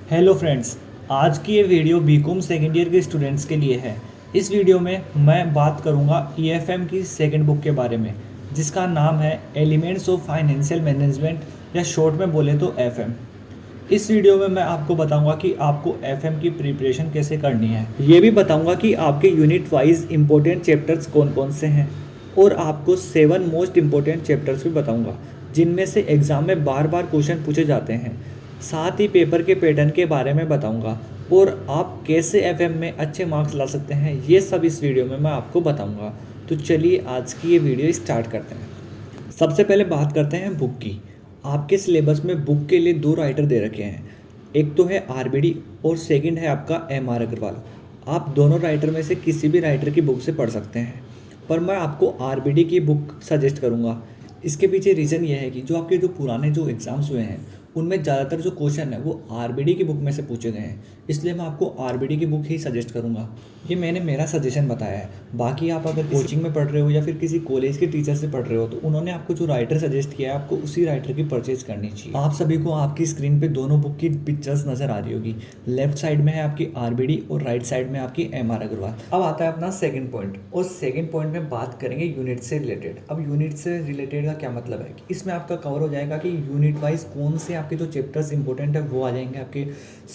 Hello friends. आज की ये वीडियो बीकॉम सेकेंड ईयर के स्टूडेंट्स के लिए है। इस वीडियो में मैं बात करूंगा ईएफएम की सेकंड बुक के बारे में, जिसका नाम है एलिमेंट्स ऑफ फाइनेंशियल मैनेजमेंट, या शॉर्ट में बोले तो एफएम। इस वीडियो में मैं आपको बताऊंगा कि आपको एफएम की प्रिपरेशन कैसे करनी है। ये भी बताऊंगा कि आपके यूनिट वाइज इंपॉर्टेंट चैप्टर्स कौन कौन से हैं, और आपको 7 मोस्ट इंपॉर्टेंट चैप्टर्स भी बताऊंगा जिनमें से एग्ज़ाम में बार बार क्वेश्चन पूछे जाते हैं। साथ ही पेपर के पैटर्न के बारे में बताऊंगा, और आप कैसे एफएम में अच्छे मार्क्स ला सकते हैं, ये सब इस वीडियो में मैं आपको बताऊंगा। तो चलिए आज की ये वीडियो स्टार्ट करते हैं। सबसे पहले बात करते हैं बुक की। आपके सिलेबस में बुक के लिए 2 राइटर दे रखे हैं। एक तो है आरबीडी और सेकंड है आपका एमआर अग्रवाल। आप दोनों राइटर में से किसी भी राइटर की बुक से पढ़ सकते हैं, पर मैं आपको आरबीडी की बुक सजेस्ट करूंगा। इसके पीछे रीज़न ये है कि जो आपके जो पुराने जो एग्ज़ाम्स हुए हैं उनमें ज़्यादातर जो क्वेश्चन है वो आरबीडी की बुक में से पूछे गए हैं, इसलिए मैं आपको आरबीडी की बुक ही सजेस्ट करूंगा। ये मैंने मेरा सजेशन बताया है। बाकी आप अगर कोचिंग में पढ़ रहे हो या फिर किसी कॉलेज के टीचर से पढ़ रहे हो तो उन्होंने आपको जो राइटर सजेस्ट किया है आपको उसी राइटर की परचेज करनी चाहिए। आप सभी को आपकी स्क्रीन पे दोनों बुक की पिक्चर्स नज़र आ रही होगी। लेफ्ट साइड में है आपकी आरबीडी और राइट साइड में आपकी एमआर अग्रवाल। अब आता है अपना सेकंड पॉइंट, और सेकंड पॉइंट में बात करेंगे यूनिट से रिलेटेड। अब यूनिट से रिलेटेड का क्या मतलब है कि इसमें आपका कवर हो जाएगा कि यूनिट वाइज कौन से आपके जो चैप्टर्स इंपॉर्टेंट है वो आ जाएंगे। आपके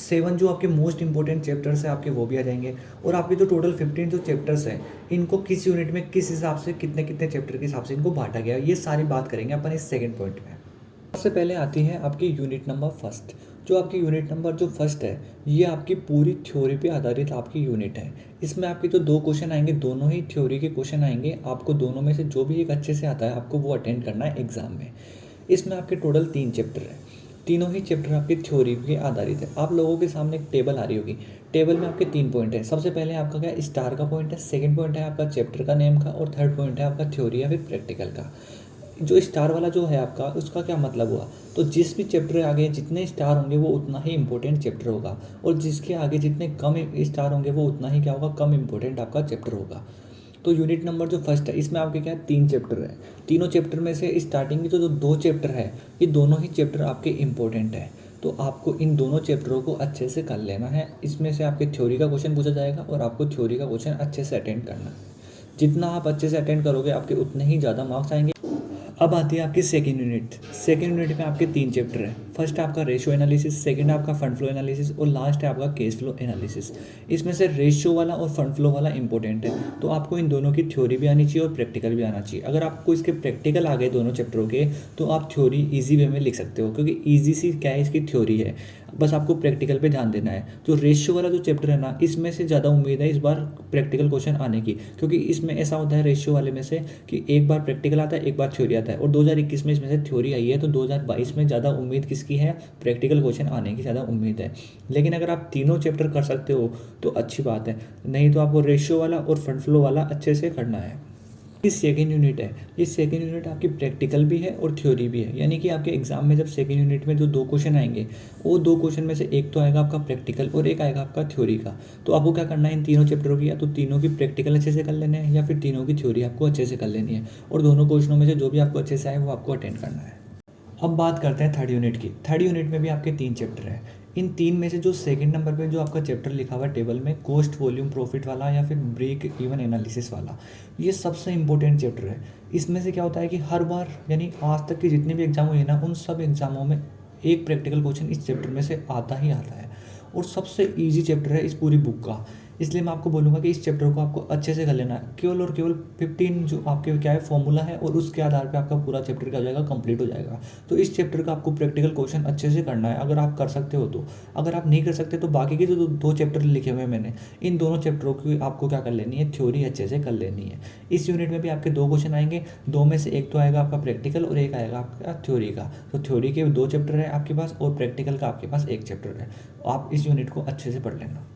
7 जो आपके मोस्ट इंपॉर्टेंट चैप्टर्स है आपके वो भी आ जाएंगे, और आपके जो टोटल 15 जो चैप्टर्स हैं इनको किस यूनिट में किस हिसाब से कितने कितने चैप्टर के हिसाब से इनको बांटा गया, ये सारी बात करेंगे अपन इस सेकंड पॉइंट में। सबसे पहले आती है आपकी यूनिट नंबर फर्स्ट। जो आपकी यूनिट नंबर जो फर्स्ट है ये आपकी पूरी थ्योरी पे आधारित आपकी यूनिट है। इसमें आपके जो 2 क्वेश्चन आएंगे दोनों ही थ्योरी के क्वेश्चन आएंगे। आपको दोनों में से जो भी एक अच्छे से आता है आपको वो अटेंड करना है एग्जाम में। इसमें आपके टोटल 3 चैप्टर हैं। तीनों ही चैप्टर आपके थ्योरी पे आधारित है। आप लोगों के सामने एक टेबल आ रही होगी। टेबल में आपके 3 पॉइंट है। सबसे पहले आपका क्या स्टार का पॉइंट है, सेकंड पॉइंट है आपका चैप्टर का नेम का, और थर्ड पॉइंट है आपका थ्योरी या फिर प्रैक्टिकल का। जो स्टार वाला जो है आपका उसका क्या मतलब हुआ, तो जिस भी चैप्टर के आगे जितने स्टार होंगे वो उतना ही इंपॉर्टेंट चैप्टर होगा, और जिसके आगे जितने कम स्टार होंगे वो उतना ही क्या होगा, कम इंपॉर्टेंट आपका चैप्टर होगा। तो यूनिट नंबर जो फर्स्ट है इसमें आपके क्या है 3 चैप्टर है। तीनों चैप्टर में से स्टार्टिंग की तो जो 2 चैप्टर है ये दोनों ही चैप्टर आपके इंपॉर्टेंट है। तो आपको इन दोनों चैप्टरों को अच्छे से कर लेना है। इसमें से आपके थ्योरी का क्वेश्चन पूछा जाएगा और आपको थ्योरी का क्वेश्चन अच्छे से अटेंड करना है। जितना आप अच्छे से अटेंड करोगे आपके उतने ही ज़्यादा मार्क्स आएंगे। अब आती है आपकी सेकंड यूनिट। सेकंड यूनिट में आपके 3 चैप्टर हैं। फर्स्ट है आपका रेशियो एनालिसिस, सेकंड है आपका फंड फ्लो एनालिसिस, और लास्ट है आपका केस फ्लो एनालिसिस। इसमें से रेशियो वाला और फंड फ्लो वाला इंपॉर्टेंट है, तो आपको इन दोनों की थ्योरी भी आनी चाहिए और प्रैक्टिकल भी आना चाहिए। अगर आपको इसके प्रैक्टिकल आ गए दोनों चैप्टरों के तो आप थ्योरी ईजी वे में लिख सकते हो, क्योंकि ईजी सी क्या है इसकी थ्योरी है। बस आपको प्रैक्टिकल पे ध्यान देना है। जो रेशियो वाला जो चैप्टर है ना इसमें से ज़्यादा उम्मीद है इस बार प्रैक्टिकल क्वेश्चन आने की, क्योंकि इसमें ऐसा होता है रेशियो वाले में से कि एक बार प्रैक्टिकल आता है एक बार थ्योरी आता है, और 2021 में इसमें से थ्योरी आई है, तो 2022 में ज़्यादा उम्मीद किसकी है, प्रैक्टिकल क्वेश्चन आने की ज़्यादा उम्मीद है। लेकिन अगर आप तीनों चैप्टर कर सकते हो तो अच्छी बात है, नहीं तो आपको रेशियो वाला और फंड फ्लो वाला अच्छे से करना है। ये सेकेंड यूनिट है। ये सेकेंड यूनिट आपकी प्रैक्टिकल भी है और थ्योरी भी है, यानी कि आपके एग्जाम में जब सेकेंड यूनिट में जो 2 क्वेश्चन आएंगे वो 2 क्वेश्चन में से एक तो आएगा आपका प्रैक्टिकल और एक आएगा आपका थ्योरी का। तो आपको क्या करना है इन तीनों चैप्टरों की, या तो तीनों की प्रैक्टिकल अच्छे से कर लेने हैं या फिर तीनों की थ्योरी आपको अच्छे से कर लेनी है, और दोनों क्वेश्चनों में से जो भी आपको अच्छे से आए वो आपको अटेंड करना है। अब बात करते हैं थर्ड यूनिट की। थर्ड यूनिट में भी आपके 3 चैप्टर हैं। इन 3 में से जो सेकंड नंबर पे जो आपका चैप्टर लिखा हुआ है टेबल में, कॉस्ट वॉल्यूम प्रॉफिट वाला या फिर ब्रेक इवन एनालिसिस वाला, ये सबसे इंपॉर्टेंट चैप्टर है। इसमें से क्या होता है कि हर बार यानी आज तक के जितने भी एग्जाम हुए हैं ना उन सब एग्जामों में एक प्रैक्टिकल क्वेश्चन इस चैप्टर में से आता ही आता है, और सबसे ईजी चैप्टर है इस पूरी बुक का। इसलिए मैं आपको बोलूँगा कि इस चैप्टर को आपको अच्छे से कर लेना है। केवल और केवल 15 जो आपके क्या है फॉर्मूला है, और उसके आधार पे आपका पूरा चैप्टर क्या हो जाएगा, कंप्लीट हो जाएगा। तो इस चैप्टर का आपको प्रैक्टिकल क्वेश्चन अच्छे से करना है, अगर आप कर सकते हो तो। अगर आप नहीं कर सकते तो बाकी के जो 2 चैप्टर लिखे हुए हैं मैंने, इन दोनों चैप्टरों की आपको क्या कर लेनी है, थ्योरी अच्छे से कर लेनी है। इस यूनिट में भी आपके 2 क्वेश्चन आएंगे, 2 में से एक तो आएगा आपका प्रैक्टिकल और एक आएगा आपका थ्योरी का। तो थ्योरी के 2 चैप्टर है आपके पास और प्रैक्टिकल का आपके पास 1 चैप्टर है। आप इस यूनिट को अच्छे से पढ़ लेना।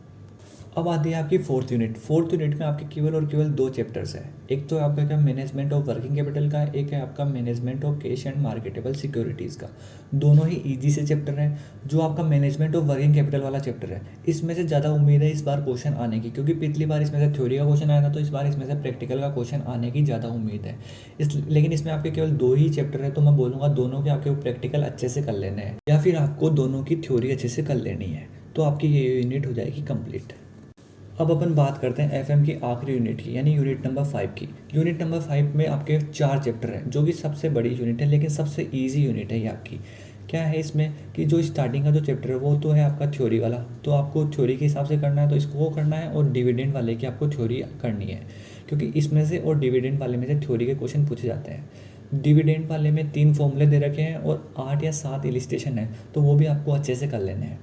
अब आती है आपकी फोर्थ यूनिट। फोर्थ यूनिट में आपके केवल और केवल 2 चैप्टर्स हैं। एक तो आपका क्या मैनेजमेंट ऑफ वर्किंग कैपिटल का है, एक है आपका management of cash and marketable securities का। दोनों ही इजी से चैप्टर हैं। जो आपका मैनेजमेंट ऑफ वर्किंग कैपिटल वाला चैप्टर है इसमें से ज़्यादा उम्मीद है इस बार क्वेश्चन आने की, क्योंकि पिछली बार इसमें से थ्योरी का क्वेश्चन आया था, तो इस बार इसमें से प्रैक्टिकल का क्वेश्चन आने की ज़्यादा उम्मीद है। लेकिन इसमें आपके केवल 2 ही चैप्टर है, तो मैं बोलूँगा दोनों के आपके प्रैक्टिकल अच्छे से कर लेने हैं, या फिर आपको दोनों की थ्योरी अच्छे से कर लेनी है। तो आपकी ये यूनिट हो जाएगी कंप्लीट। अब अपन बात करते हैं एफएम की आखिरी यूनिट की, यानी यूनिट नंबर 5 की। यूनिट नंबर 5 में आपके 4 चैप्टर हैं, जो कि सबसे बड़ी यूनिट है, लेकिन सबसे ईजी यूनिट है ये आपकी। क्या है इसमें कि जो स्टार्टिंग का जो चैप्टर है वो तो है आपका थ्योरी वाला, तो आपको थ्योरी के हिसाब से करना है, तो इसको वो करना है। और डिविडेंड वाले की आपको थ्योरी करनी है, क्योंकि इसमें से और डिविडेंड वाले में से थ्योरी के क्वेश्चन पूछे जाते हैं। डिविडेंड वाले में 3 फॉर्मूले दे रखे हैं और 8 या 7 इलिस्ट्रेशन है, तो वो भी आपको अच्छे से कर लेने हैं।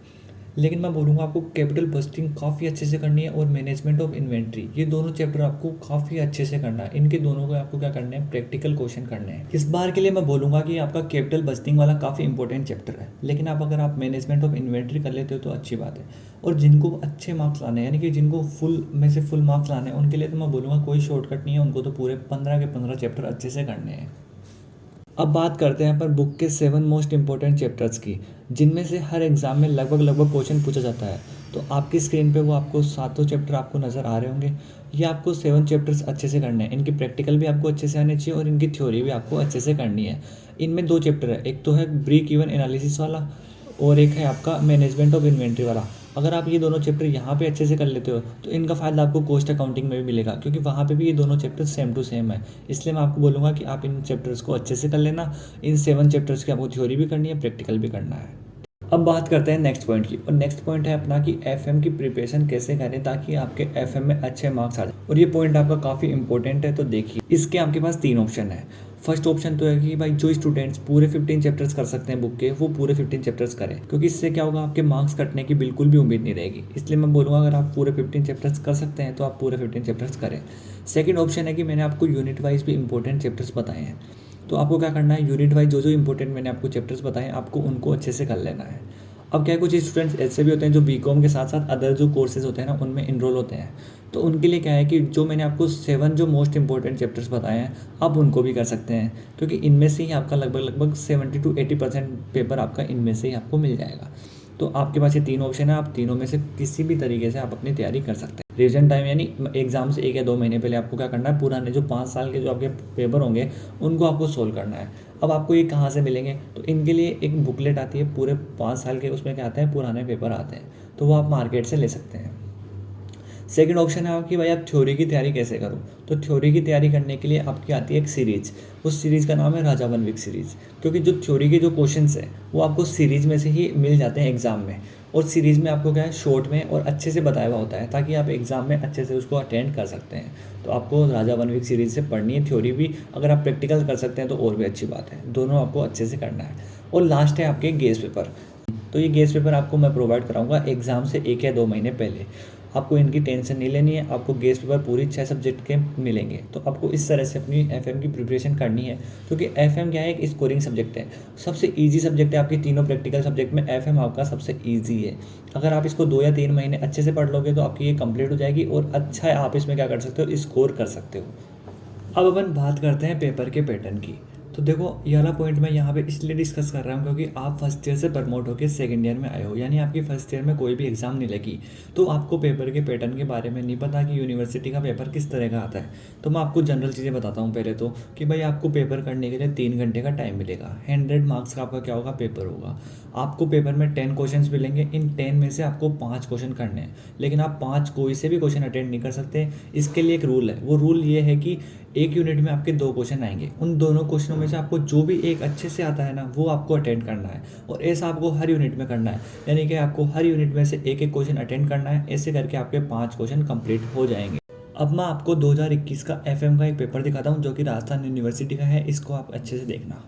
लेकिन मैं बोलूँगा आपको कैपिटल बस्टिंग काफ़ी अच्छे से करनी है, और मैनेजमेंट ऑफ इन्वेंट्री, ये दोनों चैप्टर आपको काफ़ी अच्छे से करना है। इनके दोनों को आपको क्या करना है, प्रैक्टिकल क्वेश्चन करने हैं। इस बार के लिए मैं बोलूँगा कि आपका कैपिटल बस्टिंग वाला काफ़ी इंपॉर्टेंट चैप्टर है, लेकिन अगर आप मैनेजमेंट ऑफ इन्वेंट्री कर लेते हो तो अच्छी बात है। और जिनको अच्छे मार्क्स लाने हैं, यानी कि जिनको फुल में से फुल मार्क्स लाने हैं, उनके लिए तो मैं बोलूँगा कोई शॉर्टकट नहीं है, उनको तो पूरे 15 के 15 चैप्टर अच्छे से करने हैं। अब बात करते हैं अपन बुक के 7 मोस्ट इंपॉर्टेंट चैप्टर्स की, जिनमें से हर एग्जाम में लगभग क्वेश्चन पूछा जाता है। तो आपकी स्क्रीन पे वो आपको 7 चैप्टर आपको नज़र आ रहे होंगे। ये आपको 7 चैप्टर्स अच्छे से करने हैं। इनकी प्रैक्टिकल भी आपको अच्छे से आने चाहिए और इनकी थ्योरी भी आपको अच्छे से करनी है। इनमें 2 चैप्टर है, एक तो है ब्रेक इवन एनालिसिस वाला और एक है आपका मैनेजमेंट ऑफ इन्वेंट्री वाला। अगर आप ये दोनों चैप्टर यहाँ पे अच्छे से कर लेते हो तो इनका फ़ायदा आपको कॉस्ट अकाउंटिंग में भी मिलेगा, क्योंकि वहाँ पे भी ये दोनों चैप्टर सेम टू सेम है। इसलिए मैं आपको बोलूँगा कि आप इन चैप्टर्स को अच्छे से कर लेना। इन 7 चैप्टर्स की आपको थ्योरी भी करनी है, प्रैक्टिकल भी करना है। अब बात करते हैं नेक्स्ट पॉइंट की, और नेक्स्ट पॉइंट है अपना कि एफएम की प्रिपरेशन कैसे करें ताकि आपके एफएम में अच्छे मार्क्स आ जाए। और ये पॉइंट आपका काफ़ी इंपॉर्टेंट है, तो देखिए इसके आपके पास 3 ऑप्शन है। फर्स्ट ऑप्शन तो है कि भाई जो स्टूडेंट्स पूरे 15 चैप्टर्स कर सकते हैं बुक के, वो पूरे 15 चैप्टर्स करें, क्योंकि इससे क्या होगा, आपके मार्क्स कटने की बिल्कुल भी उम्मीद नहीं रहेगी। इसलिए मैं बोलूँगा अगर आप पूरे 15 चैप्टर्स कर सकते हैं तो आप पूरे 15 चैप्टर्स करें। सेकंड ऑप्शन है कि मैंने आपको यूनिट वाइज भी इंपॉर्टेंट चैप्टर्स बताए हैं, तो आपको क्या करना है, यूनिट वाइज जो इंपॉर्टेंट मैंने आपको चैप्टर्स बताए हैं आपको उनको अच्छे से कर लेना है। अब क्या है, कुछ स्टूडेंट्स ऐसे भी होते हैं जो बीकॉम के साथ साथ अदर जो कोर्सेज होते हैं ना उनमें इनरोल होते हैं, तो उनके लिए क्या है कि जो मैंने आपको 7 जो मोस्ट इंपॉर्टेंट चैप्टर्स बताए हैं आप उनको भी कर सकते हैं, क्योंकि इनमें से ही आपका लगभग 70 to 80% पेपर आपका इनमें से ही आपको मिल जाएगा। तो आपके पास ये 3 ऑप्शन है, आप तीनों में से किसी भी तरीके से आप अपनी तैयारी कर सकते हैं। रिविजन टाइम यानी एग्जाम से 1 या 2 महीने पहले आपको क्या करना है, पुराने जो 5 साल के जो आपके पेपर होंगे उनको आपको सोल्व करना है। अब आपको ये कहाँ से मिलेंगे, तो इनके लिए एक बुकलेट आती है पूरे 5 साल के, उसमें क्या आते हैं, पुराने पेपर आते हैं, तो वो आप मार्केट से ले सकते हैं। सेकंड ऑप्शन है आपकी भाई आप थ्योरी की तैयारी कैसे करूँ, तो थ्योरी की तैयारी करने के लिए आपकी आती है एक सीरीज, उस सीरीज़ का नाम है राजा वन वीक सीरीज़। क्योंकि जो थ्योरी के जो क्वेश्चंस हैं वो आपको सीरीज़ में से ही मिल जाते हैं एग्ज़ाम में, और सीरीज़ में आपको क्या है, शॉर्ट में और अच्छे से बताया हुआ होता है, ताकि आप एग्ज़ाम में अच्छे से उसको अटेंड कर सकते हैं। तो आपको राजा वन वीक सीरीज़ से पढ़नी है थ्योरी भी, अगर आप प्रैक्टिकल कर सकते हैं तो और भी अच्छी बात है, दोनों आपको अच्छे से करना है। और लास्ट है आपके गेस पेपर, तो ये गेस पेपर आपको मैं प्रोवाइड कराऊंगा एग्ज़ाम से 1 या 2 महीने पहले। आपको इनकी टेंशन नहीं लेनी है, आपको गेस पेपर पूरी 6 सब्जेक्ट के मिलेंगे, तो आपको इस तरह से अपनी एफएम की प्रिपरेशन करनी है। क्योंकि एफएम क्या है, एक स्कोरिंग सब्जेक्ट है, सबसे इजी सब्जेक्ट है आपकी तीनों प्रैक्टिकल सब्जेक्ट में, एफएम आपका सबसे इजी है। अगर आप इसको 2 या 3 महीने अच्छे से पढ़ लोगे तो आपकी ये कंप्लीट हो जाएगी, और अच्छा है आप इसमें क्या कर सकते हो, स्कोर कर सकते हो। अब अपन बात करते हैं पेपर के पैटर्न की। तो देखो ये वाला पॉइंट मैं यहाँ पे इसलिए डिस्कस कर रहा हूँ क्योंकि आप फर्स्ट ईयर से प्रमोट होकर सेकंड ईयर में आए हो, यानी आपकी फर्स्ट ईयर में कोई भी एग्ज़ाम नहीं लगी, तो आपको पेपर के पैटर्न के बारे में नहीं पता कि यूनिवर्सिटी का पेपर किस तरह का आता है। तो मैं आपको जनरल चीज़ें बताता हूँ पहले तो, कि भाई आपको पेपर करने के लिए 3 घंटे का टाइम मिलेगा। 100 मार्क्स का आपका क्या होगा, पेपर होगा। आपको पेपर में 10 क्वेश्चन मिलेंगे, इन 10 में से आपको 5 क्वेश्चन करने हैं, लेकिन आप 5 कोई से भी क्वेश्चन अटेंड नहीं कर सकते। इसके लिए एक रूल है, वो रूल ये है कि एक यूनिट में आपके 2 क्वेश्चन आएंगे, उन दोनों क्वेश्चनों में से आपको जो भी एक अच्छे से आता है ना वो आपको अटेंड करना है, और ऐसा आपको हर यूनिट में करना है, यानी कि आपको हर यूनिट में से एक क्वेश्चन अटेंड करना है। ऐसे करके आपके 5 क्वेश्चन कंप्लीट हो जाएंगे। अब मैं आपको 2021 का एफएम का एक पेपर दिखाता हूँ जो कि राजस्थान यूनिवर्सिटी का है, इसको आप अच्छे से देखना।